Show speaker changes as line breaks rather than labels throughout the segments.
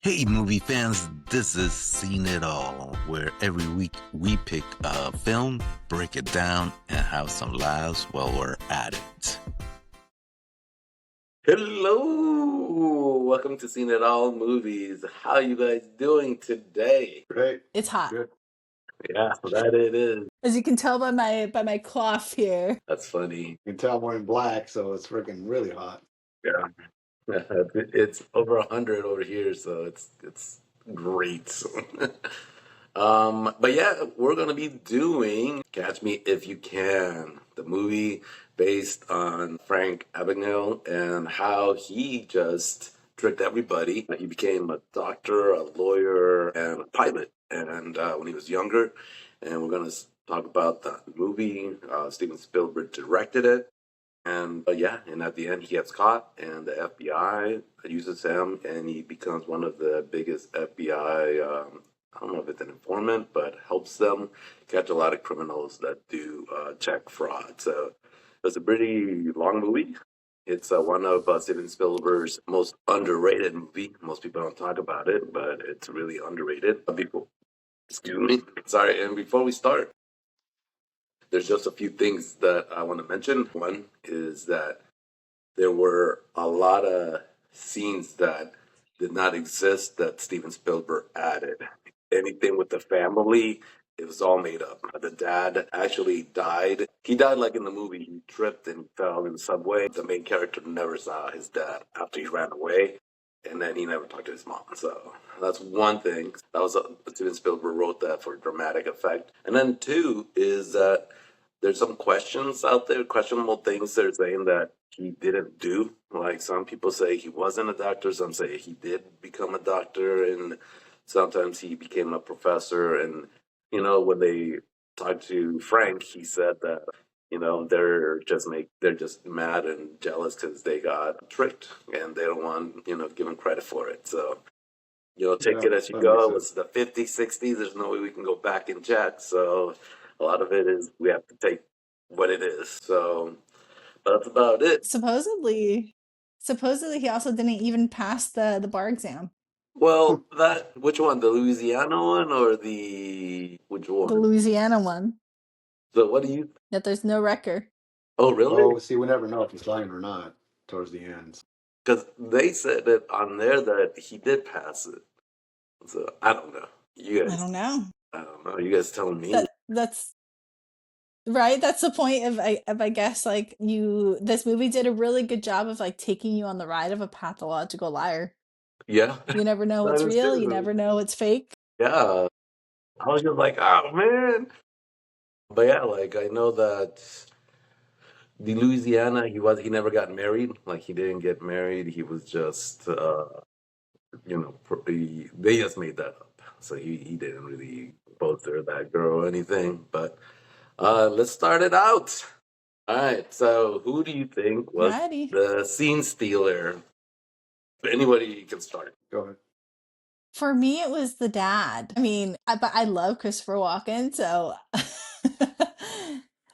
Hey, movie fans, this is Seen It All, where every week we pick a film, break it down, and have some laughs while we're at it. Hello! Welcome to Seen It All Movies. How you guys doing today?
Great.
It's hot.
Good.
Yeah, that it is.
As you can tell by my cloth here.
That's funny.
You can tell I'm wearing black, so it's freaking really hot.
Yeah. It's over 100 over here, so it's great. But yeah, we're gonna be doing Catch Me If You Can, the movie based on Frank Abagnale and how he just tricked everybody. He became a doctor, a lawyer, and a pilot, and when he was younger. And we're gonna talk about the movie. Steven Spielberg directed it. And and at the end, he gets caught, and the FBI uses him, and he becomes one of the biggest FBI. I don't know if it's an informant, but helps them catch a lot of criminals that do check fraud. So it's a pretty long movie. It's one of Steven Spielberg's most underrated movie. Most people don't talk about it, but it's really underrated. Excuse me. Sorry. And before we start, there's just a few things that I want to mention. One is that there were a lot of scenes that did not exist that Steven Spielberg added. Anything with the family, it was all made up. The dad actually died. He died like in the movie. He tripped and fell in the subway. The main character never saw his dad after he ran away. And then he never talked to his mom. So that's one thing. That was Steven Spielberg wrote that for dramatic effect. And then two is that there's some questions out there, questionable things they're saying that he didn't do. Like some people say he wasn't a doctor, some say he did become a doctor, and sometimes he became a professor. And when they talked to Frank, he said that they're just mad and jealous because they got tricked and they don't want give him credit for it. So take
Yeah,
it as you
that
go. It
makes
was the 50s, 60s. There's no way we can go back and check. So a lot of it is we have to take what it is. So that's about it.
Supposedly he also didn't even pass the bar exam.
Well, which one? The Louisiana one or which
The
one?
Louisiana one.
So what do you?
That there's no record.
Oh, really?
Well, see, we never know if he's lying or not towards the end.
Because they said it on there that he did pass it. So I don't know. You
I
guys,
don't know.
I don't know. You guys telling me?
That's right. That's the point of I guess like this movie did a really good job of like taking you on the ride of a pathological liar.
Yeah,
You never know
that
what's
is
real. You
true.
never know what's fake.
Yeah, I was just like, oh man. But yeah, like I know that the Louisiana, he never got married. Like he didn't get married. He was just they just made that up. So he didn't really bolster that girl or anything. But let's start it out. All right. So who do you think was
Alrighty.
the scene stealer? Anybody can start.
Go ahead.
For me, it was the dad. I mean, but I love Christopher Walken, so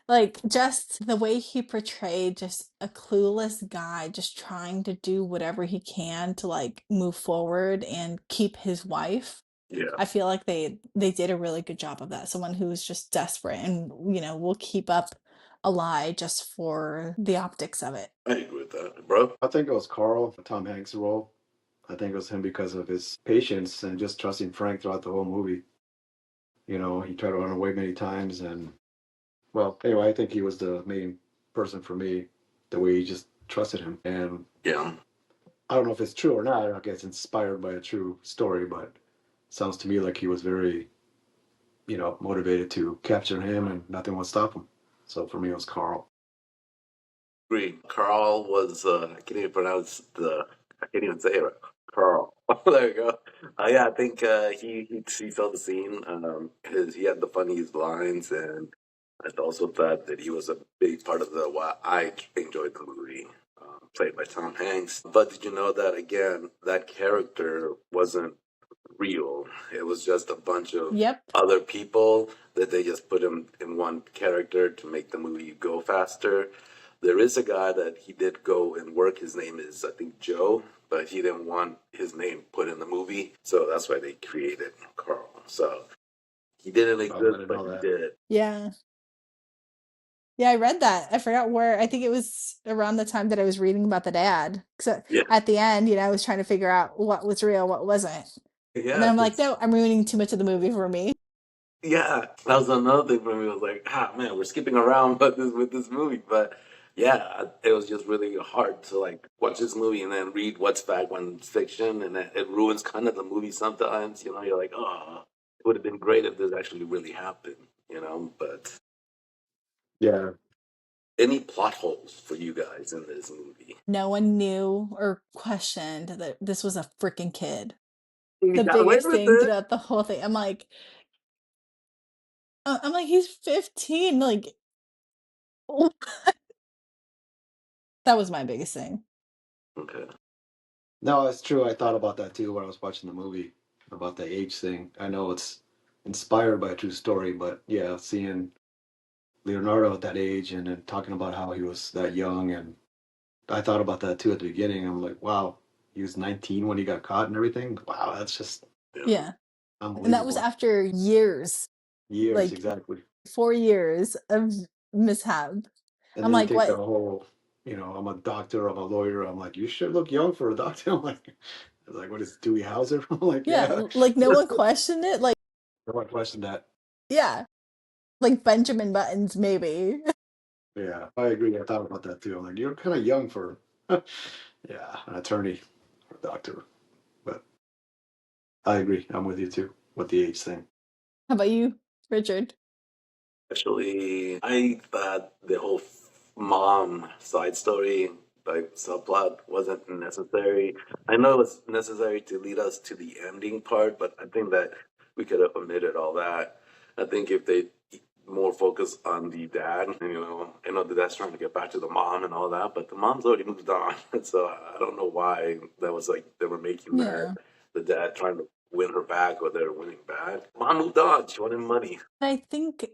like just the way he portrayed just a clueless guy just trying to do whatever he can to like move forward and keep his wife.
Yeah,
I feel like they did a really good job of that. Someone who is just desperate and will keep up a lie just for the optics of it.
I agree with that, bro.
I think it was Carl, Tom Hanks' role. I think it was him because of his patience and just trusting Frank throughout the whole movie. He tried to run away many times, and well, anyway, I think he was the main person for me. The way he just trusted him, and
Yeah.
I don't know if it's true or not. I guess inspired by a true story, but sounds to me like he was very, motivated to capture him, and nothing would stop him. So for me, it was Carl.
Agree. Carl was I can't even pronounce I can't even say it right. Carl. There you go. Yeah, I think he saw the scene. He had the funniest lines, and I also thought that he was a big part of why I enjoyed the movie. Played by Tom Hanks. But did you know that again? That character wasn't real. It was just a bunch of
Yep.
other people that they just put him in one character to make the movie go faster. There is a guy that he did go and work. His name is, I think, Joe, but he didn't want his name put in the movie, so that's why they created Carl. So he didn't
Oh, I
exist,
didn't
but
know
he
that.
did.
Yeah. Yeah, I read that. I forgot where. I think it was around the time that I was reading about the dad. So
Yeah,
at the end, I was trying to figure out what was real, what wasn't. And then
yeah,
I'm like, no, I'm ruining too much of the movie for me.
yeah. That was another thing for me. I was like, man, we're skipping around with this movie, but yeah, it was just really hard to like watch this movie and then read what's fact, what's fiction, and it ruins kind of the movie sometimes. You're like, oh, it would have been great if this actually really happened. But
Yeah.
any plot holes for you guys in this movie?
No one knew or questioned that this was a freaking kid.
You
The
got away
biggest
with
thing
it.
throughout the whole thing. I'm like, he's 15. Like, that was my biggest thing.
Okay.
No, it's true. I thought about that too when I was watching the movie about the age thing. I know it's inspired by a true story, but yeah, seeing Leonardo at that age and then talking about how he was that young, and I thought about that too at the beginning. I'm like, wow, he was 19 when he got caught and everything. Wow, that's just
Yeah.
Yeah. And that was
unbelievable.
after years,
Years,
like
exactly.
4 years of mishap.
And
I'm
then you
like,
take the
what?
whole, I'm a doctor, I'm a lawyer. I'm like, you should look young for a doctor. I was like, what is Dewey Hauser? I'm like,
Yeah,
yeah.
like no one questioned it. Like,
No one questioned that.
yeah, like Benjamin Buttons, maybe.
Yeah, I agree. I thought about that too. I'm like, you're kind of young for, yeah, an attorney or a doctor. But I agree. I'm with you too with the age thing.
How about you, Richard?
Actually, I thought the whole mom side story, like subplot, wasn't necessary. I know it was necessary to lead us to the ending part, but I think that we could have omitted all that. I think if they more focus on the dad, I know the dad's trying to get back to the mom and all that, but the mom's already moved on. So I don't know why that was like they were making that
Yeah.
the dad trying to win her back or they're winning back. Mom moved on. She wanted money.
I think,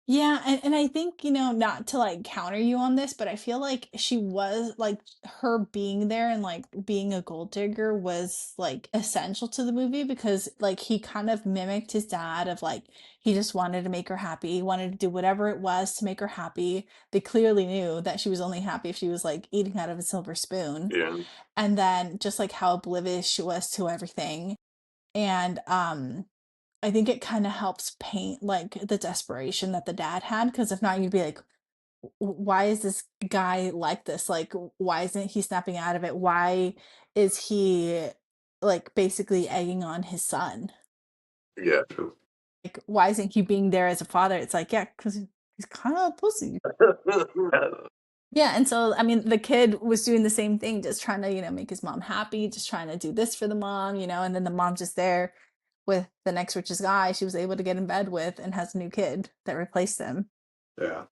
yeah, and I think, not to like counter you on this, but I feel like she was like her being there and like being a gold digger was like essential to the movie because like he kind of mimicked his dad of like he just wanted to make her happy, he wanted to do whatever it was to make her happy. They clearly knew that she was only happy if she was like eating out of a silver spoon.
Yeah.
And then just like how oblivious she was to everything. And I think it kind of helps paint like the desperation that the dad had because if not, you'd be like, why is this guy like this? Like, why isn't he snapping out of it? Why is he like basically egging on his son?
Yeah.
True.
Like, why isn't he being there as a father? It's like, yeah, because he's kind of a pussy. Yeah, and so I mean, the kid was doing the same thing, just trying to, make his mom happy, just trying to do this for the mom, and then the mom just there with the next richest guy she was able to get in bed with and has a new kid that replaced him.
Yeah.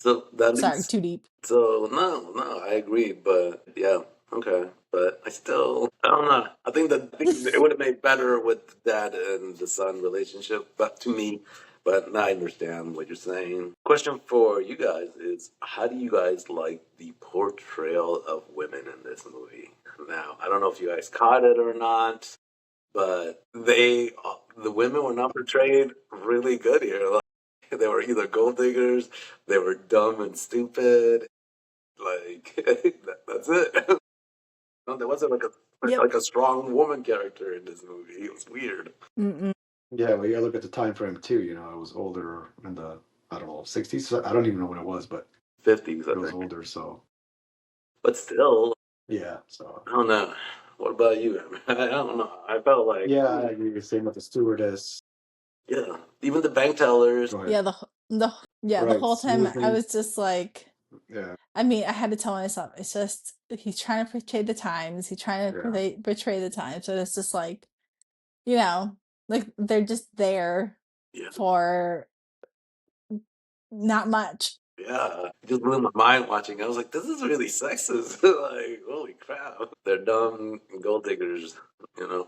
So that
Sorry,
leads.
too deep.
So no, I agree, but yeah, okay. But I don't know. I think it would have made better with the dad and the son relationship, but to me, but I understand what you're saying. Question for you guys is, how do you guys like the portrayal of women in this movie? Now, I don't know if you guys caught it or not, but the women were not portrayed really good here. Like, they were either gold diggers, they were dumb and stupid. Like that's it. No, there wasn't
Yep.
like a strong woman character in this movie. It was weird.
Mm-mm.
Yeah, well, you gotta look at the time frame too. I was older in the, I don't know, 60s. I don't even know when it was, but
50s, I
it was
think.
older. So
But still,
yeah. So
I don't know. What about you? I don't know. I felt like,
yeah, I agree. Same with the stewardess.
yeah, even the bank tellers.
Go ahead.
Yeah, the
Right,
whole time I
smoothing.
was just like,
Yeah,
I mean, I had to tell myself, it's just he's trying to portray the times, he's trying to
yeah,
portray the times, so it's just like, you know, like they're just there
Yeah,
for not much.
yeah. It just blew my mind watching. I was like, this is really sexist. Like, holy crap. They're dumb gold diggers,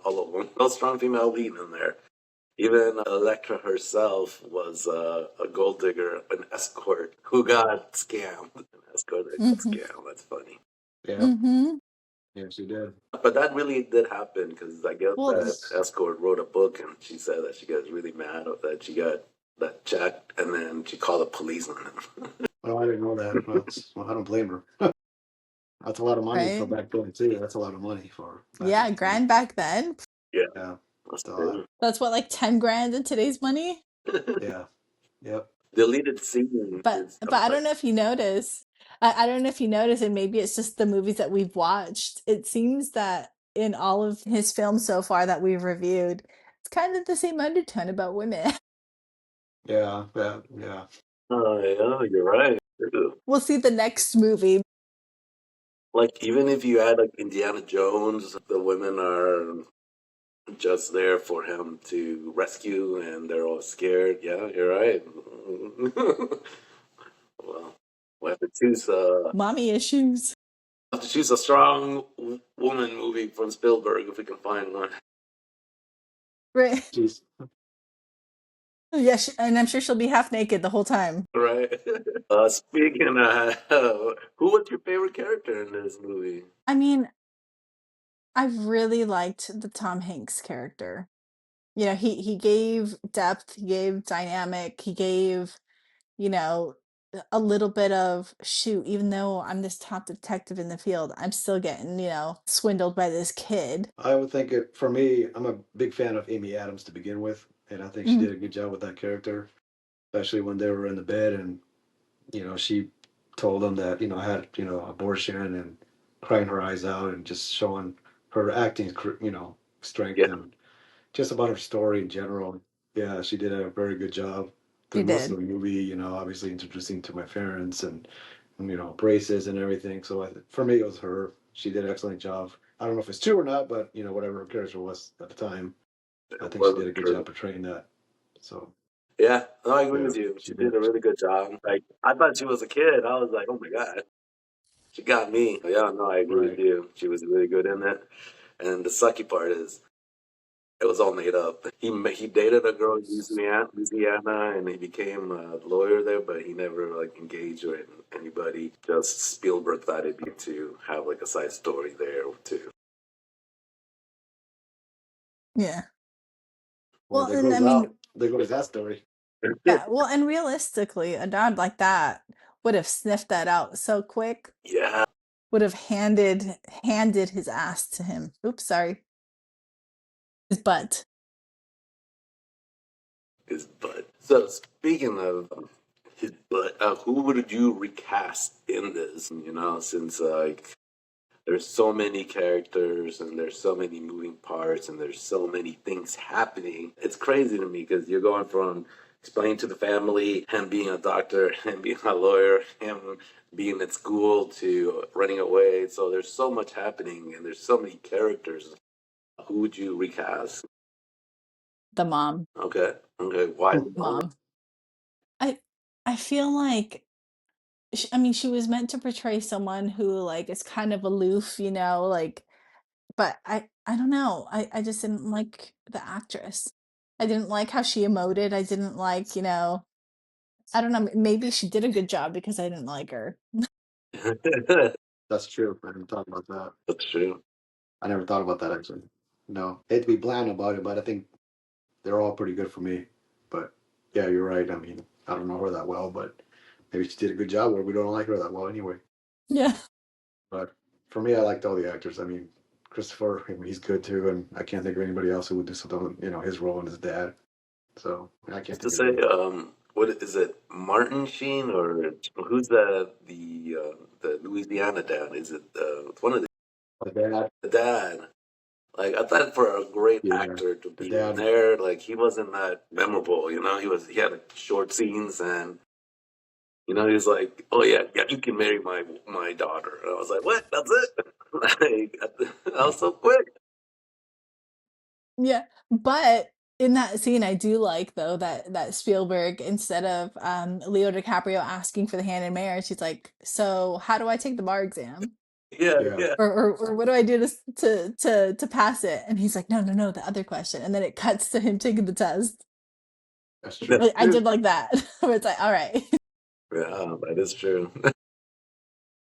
all of them. No strong female lead in there. Even Electra herself was a gold digger, an escort who got scammed. escort that
Mm-hmm.
scam. That's funny.
Yeah,
Mm-hmm.
yeah, she did.
But that really did happen because I guess
Well,
that escort wrote a book and she said that she got really mad that she got that check and then she called the police on him.
Well, I didn't know that. Well, I don't blame her. That's a lot of money for
right?
back then too. That's a lot of money for back in
Yeah,
the day.
grand back then.
Yeah,
Yeah.
that's
So
true.
That's what, like 10 grand in today's money?
yeah. Yep.
Deleted scene is
But I don't know if you notice. I don't know if you notice, and maybe it's just the movies that we've watched. It seems that in all of his films so far that we've reviewed, it's kind of the same undertone about women.
Yeah. Yeah. Yeah.
oh yeah, you're right. True.
We'll see the next movie.
Like even if you add like Indiana Jones, the women are just there for him to rescue and they're all scared. Yeah, you're right. well, we have to choose
Mommy issues.
have to choose a strong woman movie from Spielberg if we can find one.
Right.
Jeez.
Yeah, and I'm sure she'll be half naked the whole time.
Right. Speaking of, who was your favorite character in this movie?
I mean, I really liked the Tom Hanks character. You know, he gave depth, he gave dynamic, he gave, you know, a little bit of shoot, even though I'm this top detective in the field, I'm still getting, swindled by this kid.
I would think it for me. I'm a big fan of Amy Adams to begin with, and I think she
Mhm.
did a good job with that character, especially when they were in the bed and she told him that I had abortion and crying her eyes out and just showing her acting strength
Yeah,
and just about her story in general. Yeah, she did a very good job
She
through most of
did.
the movie. Obviously introducing to my parents and braces and everything. So for me, it was her. She did an excellent job. I don't know if it's true or not, but whatever her character was at the time,
it
I think she did
wasn't
a good
true.
job portraying that. So
Yeah, no, I agree
yeah,
with you.
she
She
did.
did a really good job. Like, I thought she was a kid. I was like, oh my God, she got me. Yeah, no, I agree with
Right.
you. She was really good in it. And the sucky part is, it was all made up. He dated a girl in Louisiana, and he became a lawyer there, but he never like engaged with anybody. Just Spielberg thought it'd be to have like a side story there too.
Yeah.
Well,
Well, and I mean,
there goes that story.
yeah, well, and realistically, a dad like that would have sniffed that out so quick,
yeah,
would have handed his ass to him. Oops, sorry. His butt.
his butt. So speaking of his butt, who would you recast in this? Since like there's so many characters and there's so many moving parts and there's so many things happening. It's crazy to me because you're going from explaining to the family, him being a doctor, him being a lawyer, him being at school to running away. So there's so much happening and there's so many characters. Who would you recast?
The mom.
Okay. Okay. Why the mom?
Mom. I I feel like I mean, she was meant to portray someone who like is kind of aloof, like but I don't know. I just didn't like the actress. I didn't like how she emoted. I didn't like, I don't know, maybe she did a good job because I didn't like her.
That's true. I didn't talk about that.
That's true.
I never thought about that actually. No, hate to be bland about it, but I think they're all pretty good for me. But yeah, you're right. I mean, I don't know her that well, but maybe she did a good job, or we don't like her that well anyway.
Yeah.
But for me, I liked all the actors. I mean, Christopher, I mean, he's good too, and I can't think of anybody else who would do something, his role and his dad. So I can't
To
think of
say,
any.
what is it? Martin Sheen or who's the Louisiana dad? Is it one of
The dad,
the dad? Like I thought for a great
yeah,
actor to
the
be in
dad,
there, like he wasn't that memorable. He had like, short scenes and he was like, oh yeah, yeah, you can marry my daughter. And I was like, what? That's it? like that was so quick.
Yeah. But in that scene, I do like though that Spielberg, instead of Leo DiCaprio asking for the hand in marriage, he's like, "So how do I take the bar exam?"
Yeah,
yeah,
yeah,
Or what do I do to pass it? And he's like, no, the other question. And then it cuts to him taking the test.
that's
that's
true.
I
true.
did like that. Where it's like, all right.
Yeah, that is true.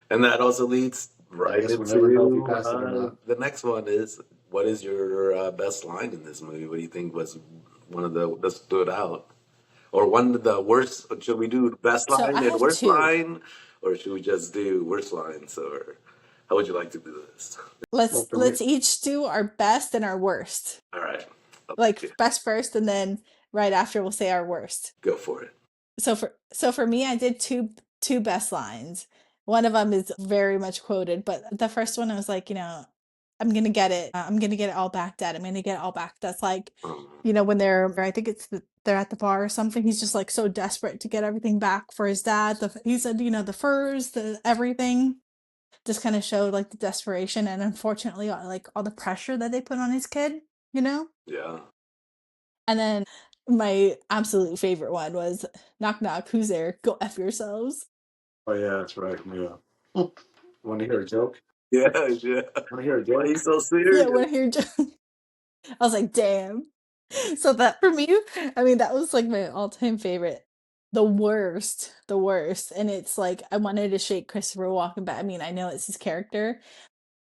And that also leads
I
right
guess we'll never know if he
into
passed it or not.
the next one is what is your best line in this movie? What do you think was one of the that stood out? Or one of the worst? Should we do best
So I
line and
have
worst
two.
line? Or should we just do worst lines? Or how would you like to do this?
Well, for me,
Let's each do our best and our worst.
All right. Okay,
Like best first, and then right after we'll say our worst.
go for it.
So for me, I did two best lines. One of them is very much quoted, but the first one I was like, I'm gonna get it. I'm gonna get it all back, Dad. I'm gonna get it all back. That's like,
Um,
when I think they're at the bar or something. He's just like so desperate to get everything back for his dad. He said, the furs, the everything, just kind of showed like the desperation and unfortunately like all the pressure that they put on his kid, you know?
yeah.
And then my absolute favorite one was knock knock, who's there? Go F yourselves.
oh yeah, that's right. Yeah. Want to hear a joke?
Yeah, yeah.
Want to hear a
Why are you
joke?
so
Yeah,
serious?
when I hear I was like, damn. So that for me, I mean, that was like my all-time favorite. The worst. And it's like I wanted to shake Christopher Walken back. I mean, I know it's his character.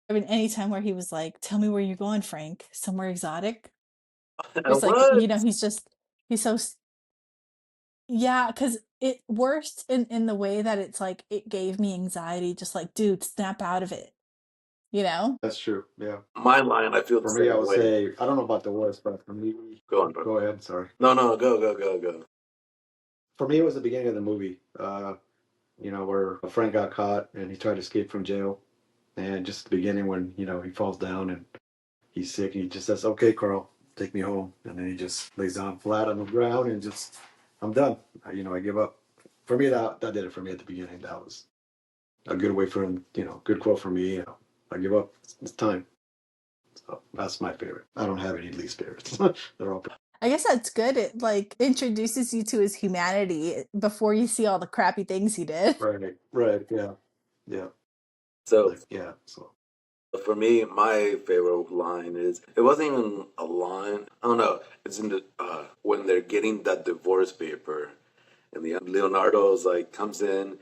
I mean, anytime where he was like, tell me where you're going, Frank. Somewhere exotic. It's like,
What?
he's so yeah, because it worst in the way that it's like it gave me anxiety, just like, dude, snap out of it, you know?
That's true. Yeah.
My line, I feel the
For me, I
same
would
way.
say I don't know about the worst, but for me,
Go on, bro.
go ahead. Sorry.
No, no, go, go, go, go.
For me, it was the beginning of the movie. Where Frank got caught and he tried to escape from jail, and just the beginning when he falls down and he's sick and he just says, "Okay, Carl, take me home," and then he just lays down flat on the ground and just, "I'm done. I give up." For me, that did it for me at the beginning. That was a good way for him. Good quote for me. I give up. It's time. So that's my favorite. I don't have any least favorites. They're all
I guess that's good. It like introduces you to his humanity before you see all the crappy things he did.
right. Right. Yeah. Yeah.
So
Like yeah. So
for me, my favorite line is it wasn't even a line. I don't know. It's in the when they're getting that divorce paper, and the Leonardo's like comes in,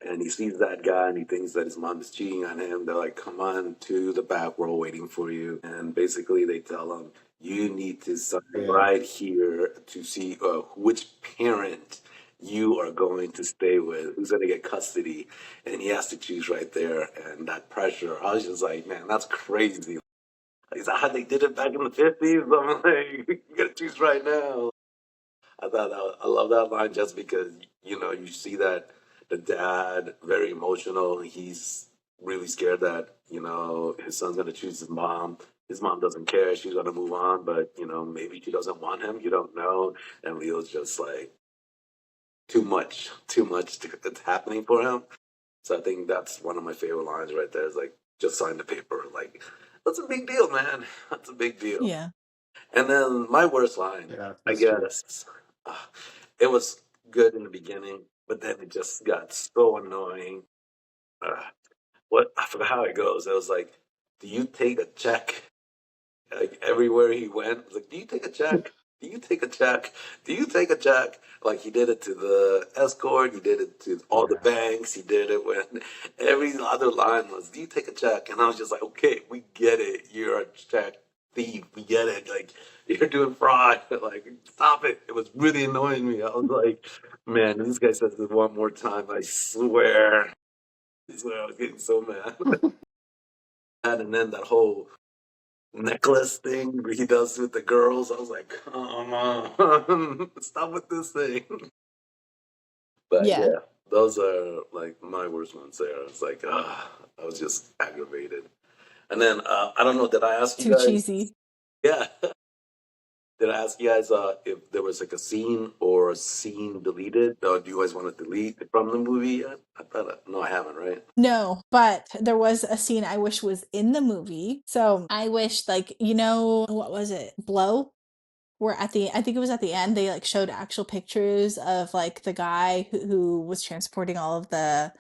and he sees that guy, and he thinks that his mom is cheating on him. They're like, "Come on to the back, we're all waiting for you." And basically, they tell him, "You need to sign
yeah.
right here to see which parent." You are going to stay with, who's going to get custody, and he has to choose right there. And that pressure, I was just like, man, that's crazy. Is that how they did it back in the 50s? I'm like, you gotta choose right now. I love that line just because you see that the dad very emotional. He's really scared that his son's gonna choose his mom. His mom doesn't care. She's gonna move on, but maybe she doesn't want him. You don't know. And Leo's just like too much that's happening for him. So I think that's one of my favorite lines right there. Is like just sign the paper. Like that's a big deal, man. That's a big deal.
Yeah.
And then my worst line,
Yeah.
I
That's true.
guess, uh, it was good in the beginning, but then it just got so annoying. Uh, what I forgot how it goes. It was like, "Do you take a check?" Like everywhere he went, it was like, "Do you take a check? Do you take a check? Do you take a check?" Like he did it to the escort, he did it to all the
Yeah.
banks, he did it when every other line was, "Do you take a check?" And I was just like, "Okay, we get it. You're a check thief. We get it. Like you're doing fraud. Like stop it." It was really annoying me. I was like, "Man, if this guy says this one more time, I swear, I was getting so mad." And then that whole necklace thing he does with the girls. I was like, come on, stop with this thing. But
Yeah.
yeah, those are like my worst ones there. It's like, I was just aggravated. And then I don't know, did I ask you
Too
guys?
cheesy.
Yeah, did I ask you guys if there was like a scene or a scene deleted? Or do you guys want to delete from the movie yet? I thought, no, I haven't, right?
No, but there was a scene I wish was in the movie. So I wish, like, what was it? Blow? Where I think it was at the end, they like showed actual pictures of like the guy who was transporting all of the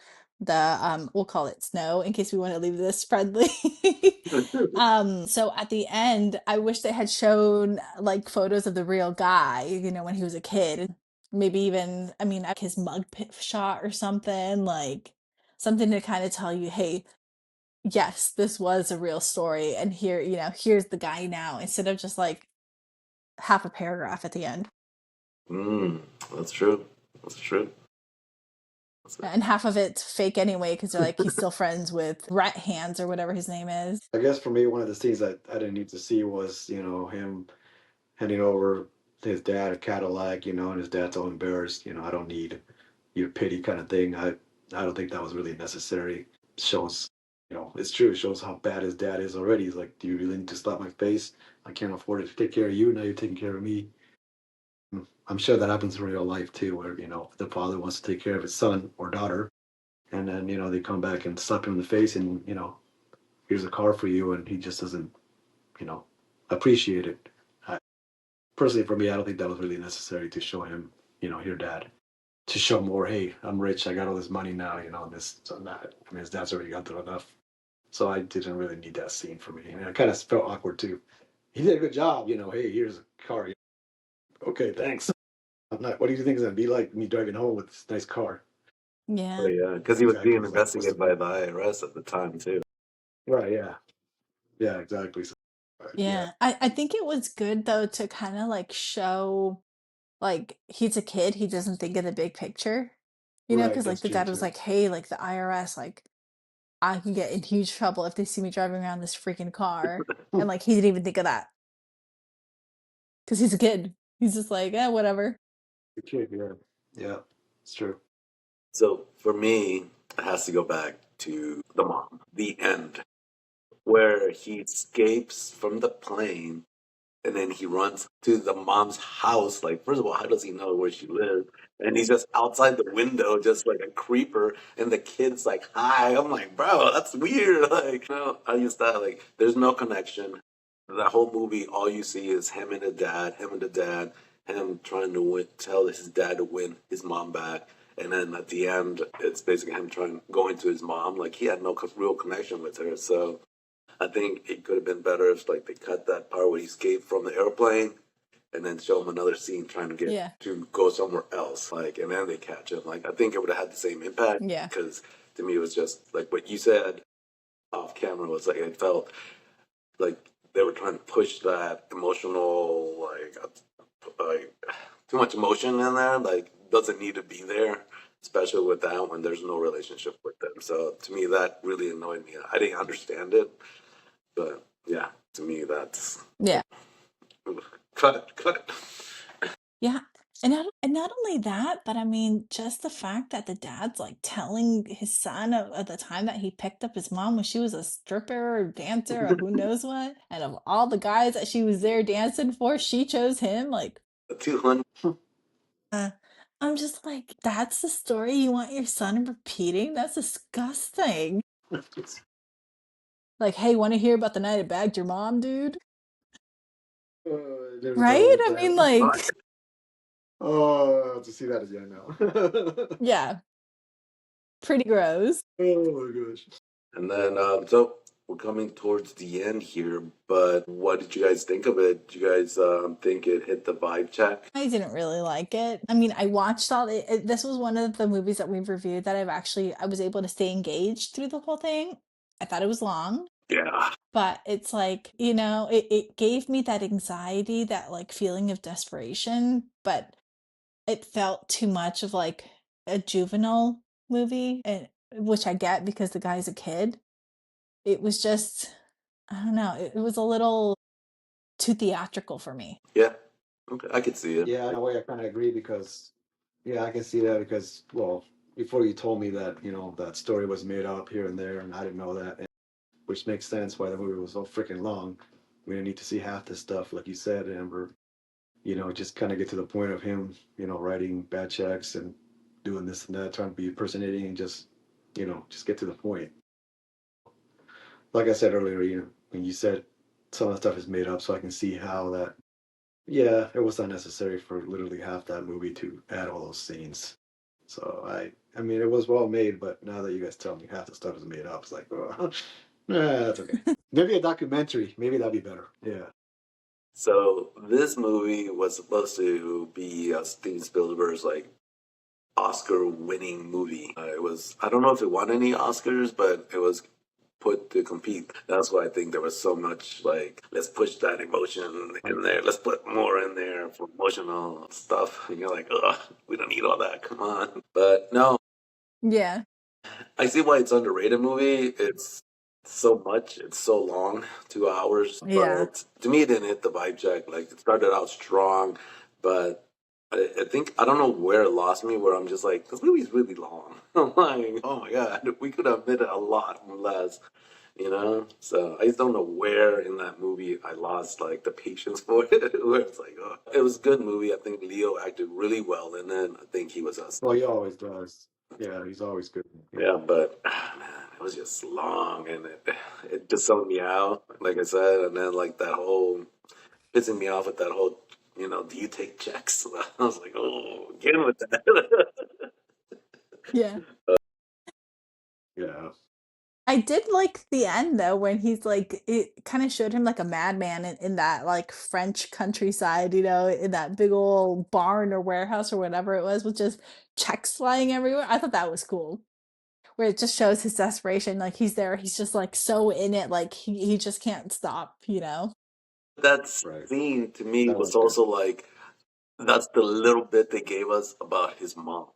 we'll call it snow in case we want to leave this friendly. So at the end, I wish they had shown like photos of the real guy, when he was a kid. Maybe even, I mean, like his mug shot or something, like something to kind of tell you, hey, yes, this was a real story, and here, here's the guy now, instead of just like half a paragraph at the end.
Mm, that's true. That's true.
And half of it's fake anyway, because they're like, he's still friends with Rat Hands or whatever his name is.
I guess for me, one of the scenes that I didn't need to see was, him handing over his dad a Cadillac, and his dad's all embarrassed. I don't need your pity kind of thing. I don't think that was really necessary. Shows, it's true. It shows how bad his dad is already. He's like, do you really need to slap my face? I can't afford to take care of you. Now you're taking care of me. I'm sure that happens in real life too, where, the father wants to take care of his son or daughter. And then, they come back and slap him in the face and, here's a car for you. And he just doesn't, you know, appreciate it. I, Personally, for me, I don't think that was really necessary to show him, here, dad, to show more, hey, I'm rich, I got all this money now, and this, so that. I mean, his dad's already got through enough. So I didn't really need that scene for me. And it kind of felt awkward too. He did a good job, hey, here's a car. Okay, thanks. I'm not, what do you think is going to be like me driving home with this nice car?
Oh,
Yeah.
yeah, because he was
Exactly.
being
It's like, what's
investigated
the
by the IRS at the time too.
right? Yeah. Yeah, exactly. So, yeah.
Yeah. I think it was good though to kind of like show like he's a kid, he doesn't think of the big picture.
Right.
Because like
That's
the
true
dad was
too.
like, hey, like the IRS, like I can get in huge trouble if they see me driving around this freaking car. And like he didn't even think of that because he's a kid. He's just like, whatever.
Good kid. Yeah. Yeah. It's true.
So for me, it has to go back to the mom, the end, where he escapes from the plane and then he runs to the mom's house. Like, first of all, how does he know where she lives? And he's just outside the window, just like a creeper. And the kid's like, "Hi." I'm like, bro, that's weird. Like, no, I just thought like, there's no connection. The whole movie, all you see is him and the dad, him trying to tell his dad to win his mom back. And then at the end, it's basically him going to his mom. Like, he had no real connection with her. So I think it could have been better if like they cut that part where he escaped from the airplane and then show him another scene trying to get
Yeah.
to go somewhere else. Like, and then they catch him. Like, I think it would have had the same impact
Yeah.
because to me it was just like what you said off camera was like it felt like they were trying to push that emotional like too much emotion in there. Like, doesn't need to be there. Especially with that when there's no relationship with them. So to me, that really annoyed me. I didn't understand it, but yeah, to me, that's
Yeah.
cut it, cut it.
Yeah. And not only that, but I mean, just the fact that the dad's like telling his son of the time that he picked up his mom when she was a stripper or dancer or who knows what. And of all the guys that she was there dancing for, she chose him. Like,
200.
uh, I'm just like, that's the story you want your son repeating? That's disgusting. Like, hey, want to hear about the night I bagged your mom, dude?
Never thought
Right?
about
I mean,
that.
like,
Oh, I have to see that again now.
yeah, pretty gross.
Oh my gosh.
And then, so we're coming towards the end here, but what did you guys think of it? Did you guys think it hit the vibe check?
I didn't really like it. I mean, I watched all it. This was one of the movies that we've reviewed that I was able to stay engaged through the whole thing. I thought it was long,
Yeah.
but it's like, it gave me that anxiety, that like feeling of desperation, but it felt too much of like a juvenile movie, and which I get because the guy's a kid. It was just, I don't know, it was a little too theatrical for me.
Yeah. Okay, I could see it.
Yeah, in a way, I kind of agree because, yeah, I can see that because, well, before you told me that, that story was made up here and there, and I didn't know that, which makes sense why the movie was so freaking long. We didn't need to see half this stuff, like you said, Amber. Just kind of get to the point of him, writing bad checks and doing this and that, trying to be impersonating and just get to the point. Like I said earlier, when you said some of the stuff is made up, so I can see how that, yeah, it was unnecessary for literally half that movie to add all those scenes. So I mean, it was well made, but now that you guys tell me half the stuff is made up, it's like, oh, nah, that's okay. Maybe a documentary, maybe that'd be better. Yeah.
So this movie was supposed to be Steven Spielberg's like Oscar-winning movie. It was, I don't know if it won any Oscars, but it was put to compete. That's why I think there was so much like, let's push that emotion in
Right.
there. Let's put more in there for emotional stuff. And you're like, ugh, we don't need all that. Come on. But no,
Yeah.
I see why it's underrated movie. It's so much. It's so long, 2 hours.
Yeah.
But to me, it didn't hit the vibe check. Like it started out strong, but I think I don't know where it lost me. Where I'm just like, this movie's really long. I'm like, oh my god, we could have made it a lot less. You know, so I just don't know where in that movie I lost like the patience for it. Where it's like, oh, it was a good movie. I think Leo acted really well in it. I think he was a
Well, he always does. Yeah, he's always good.
yeah, but man, it was just long and it just zoned me out, like I said, and then like that whole pissing me off with that whole, do you take checks? I was like, oh, get with that.
Yeah.
Yeah.
I did like the end though when he's like it kind of showed him like a madman in that like French countryside, in that big old barn or warehouse or whatever it was with just checks flying everywhere. I thought that was cool. Where it just shows his desperation, like he's there, he's just like so in it, like he just can't stop.
That
Right.
scene to me
That
was
was good.
also like, that's the little bit they gave us about his mom.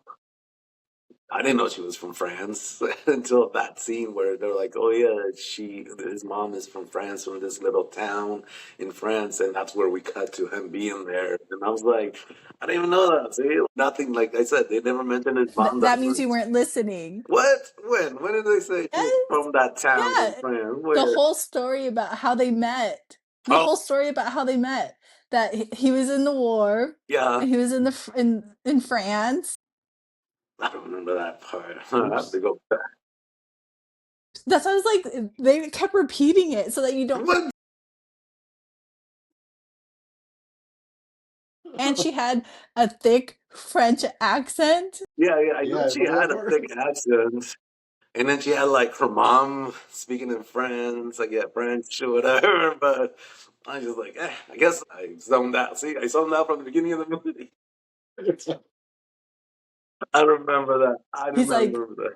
I didn't know she was from France until that scene where they're like, "Oh yeah, his mom is from France, from this little town in France," and that's where we cut to him being there. And I was like, "I didn't even know that." See, nothing like I said, they never mentioned his mom that
That means you
much.
weren't listening.
What? When? When did they say she's
Yes.
from that town in
Yeah.
France?
The
Where?
whole story about how they met. The
Oh,
whole story about how they met. That he was in the war
yeah,
and he was in France.
I don't remember that part. I have to
Oops.
go back.
That's why I was like they kept repeating it so that you don't.
What?
And she had a thick French accent.
Yeah, yeah, I know
Yeah,
she
remember that
had a
part?
thick accent. And then she had like her mom speaking in French, like yeah, French or whatever. But I was just like, I guess I zoned out. See, I zoned out from the beginning of the movie. I remember that. I
He's like
remember that.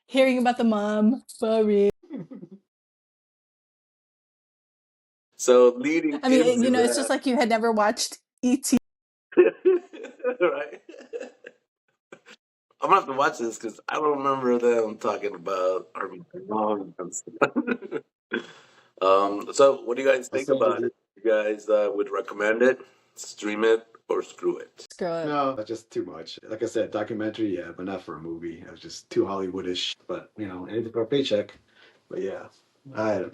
hearing about the mom. Sorry.
So leading
I mean,
into
it's just like you had never watched E.T.
that, right? I'm gonna have to watch this because I don't remember them talking about our mom and stuff. So what do you guys
I'll
think
send you
about
the.
it? You guys would recommend it, stream it, or screw it?
Screw it.
No, that's just too much. Like I said, documentary, yeah, but not for a movie. It was just too Hollywoodish. But anything for a paycheck. But yeah, I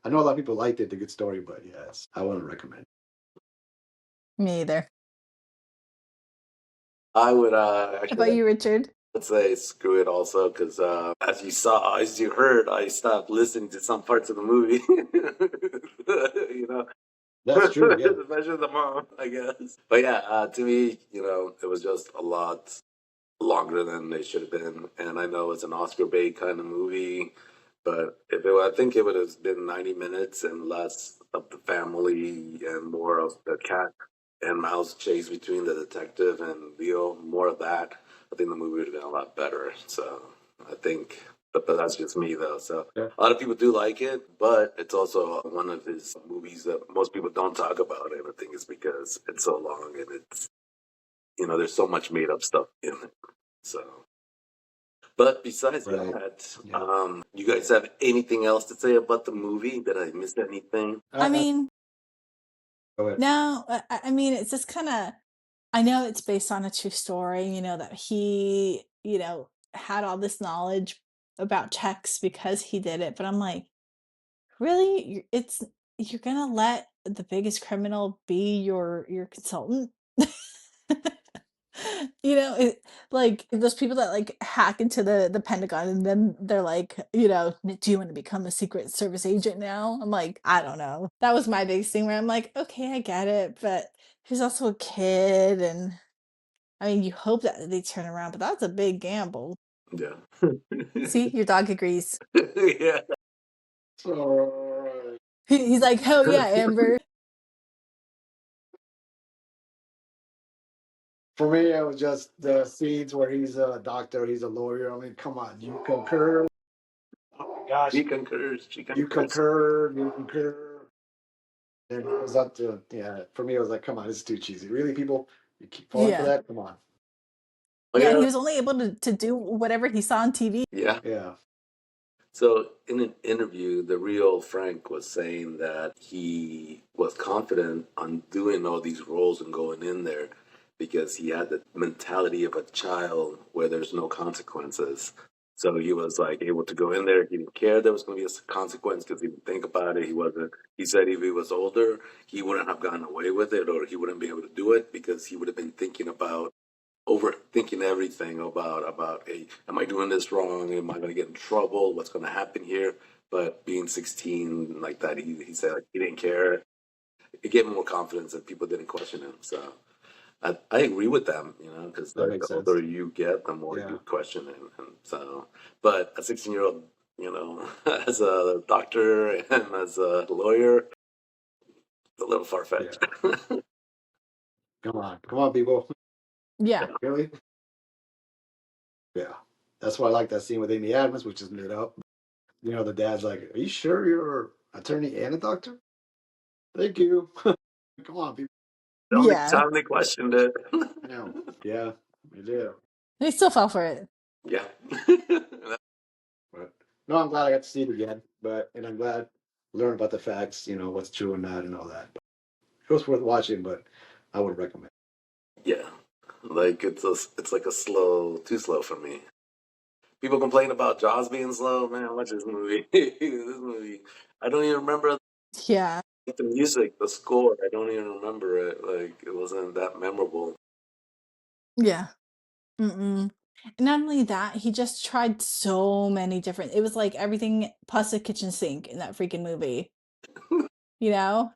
I know a lot of people liked it. The good story, but yes, I wouldn't recommend.
Me either.
I would
How about
actually
you, Richard?
I'd say screw it also because as you heard, I stopped listening to some parts of the movie. you know,
That's true. Yeah.
especially the mom, I guess. But yeah, to me, it was just a lot longer than they should have been. And I know it's an Oscar bait kind of movie, but I think it would have been 90 minutes and less of the family and more of the cat and mouse chase between the detective and Leo. More of that. I think the movie would have been a lot better. So I think, but that's just me though. So
Yeah.
a lot of people do like it, but it's also one of his movies that most people don't talk about. And I think it's because it's so long and it's there's so much made up stuff in it. So, but besides
Right.
that,
Yeah.
you guys have anything else to say about the movie? Did I miss anything?
I mean,
Go ahead.
no, I mean, it's just kind of, I know it's based on a true story, that he, had all this knowledge about checks because he did it. But I'm like, really? You're gonna let the biggest criminal be your consultant? Like those people that like hack into the Pentagon and then they're like, do you want to become a Secret Service agent now? I'm like, I don't know. That was my biggest thing where I'm like, okay, I get it, but he's also a kid, and I mean, you hope that they turn around, but that's a big gamble.
Yeah.
See, your dog agrees.
Yeah.
Alright.
He's like, hell yeah, Amber.
For me, it was just the scenes where he's a doctor, he's a lawyer. I mean, come on, you concur? Oh my gosh,
He concurs. She
you
concurs.
concur, you concur. And it was up to, yeah, for me, it was like, come on, this is too cheesy. Really, people, you keep falling for
Yeah.
that? Come on.
Oh
Yeah, and
yeah,
he was only able to do whatever he saw on TV.
yeah.
Yeah,
So in an interview, the real Frank was saying that he was confident on doing all these roles and going in there because he had the mentality of a child where there's no consequences. So he was like able to go in there. He didn't care there was going to be a consequence because he didn't think about it. He wasn't. He said if he was older, he wouldn't have gotten away with it, or he wouldn't be able to do it because he would have been thinking about overthinking everything about hey, am I doing this wrong? Am I going to get in trouble? What's going to happen here? But being 16 like that, he said like, he didn't care. It gave him more confidence that people didn't question him. So I agree with them, because
that
like
makes
the
sense.
older you get, the more
Yeah,
you question him. And so, but a 16-year-old, as a doctor and as a lawyer, it's a little far
yeah.
fetched.
Come on, people.
Yeah.
Really? Yeah. That's why I like that scene with Amy Adams, which is made up. You know, the dad's like, "Are you sure you're an attorney and a doctor?" Thank you. Come on, people.
The only
Yeah.
time they questioned it.
I know. Yeah, we do.
He still fell for it.
Yeah.
But no, I'm glad I got to see it again. And I'm glad to learn about the facts, what's true and not and all that. But it was worth watching, but I would recommend.
Yeah, like it's like a too slow for me. People complain about Jaws being slow. Man, watch this movie. This movie, I don't even remember
Yeah.
the music, the score. I don't even remember it. Like it wasn't that memorable.
Yeah. Mm-mm. And not only that, he just tried so many different. It was like everything plus a kitchen sink in that freaking movie. You know?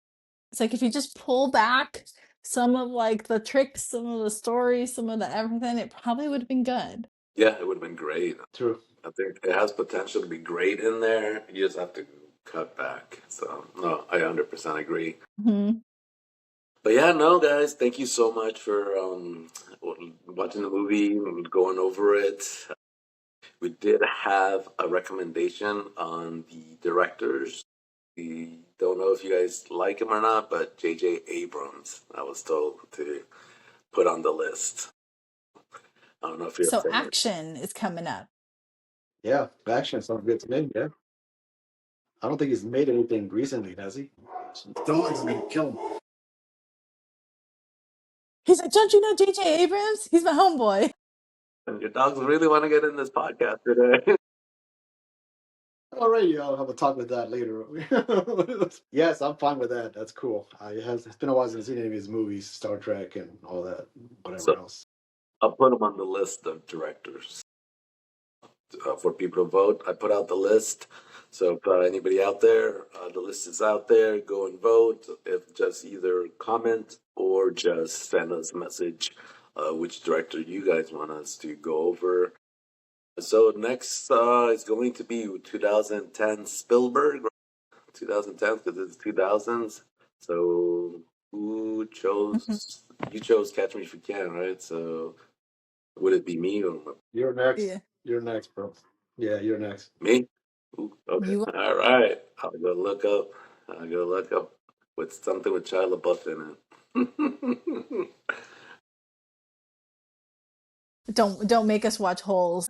It's like if you just pull back some of like the tricks, some of the stories, some of the everything, it probably would have been good.
Yeah, it would have been great.
True.
I think it has potential to be great in there. You just have to cut back. So no, I 100% agree.
Hmm.
But yeah, no, guys, thank you so much for watching the movie and going over it. We did have a recommendation on the directors. We don't know if you guys like him or not, but J.J. Abrams, I was told to put on the list. I don't know if you're a
So
fan.
action is coming up.
Yeah, action sounds good to me. Yeah. I don't think he's made anything recently, has he? Dogs gonna kill him.
He's like, don't you know J.J. Abrams? He's my homeboy.
And your dogs really want to get in this podcast today.
Alrighty, I'll have a talk with that later. Yes, I'm fine with that. That's cool. It's been a while since I've seen any of his movies, Star Trek and all that,
So
whatever else.
I'll put him on the list of directors for people to vote. I put out the list. So if anybody out there, the list is out there. Go and vote. If just either comment or just send us a message, which director you guys want us to go over. So next is going to be 2010 Spielberg, 2010 because it's 2000s. So who
Mhm.
chose? You chose Catch Me If You Can, right? So would it be me or
You're next.
Yeah.
You're next, bro. Yeah, you're next.
me? Ooh, okay.
You
All right. I'll go look up. I'll go look up with something with Shia LaBeouf in it.
don't make us watch holes.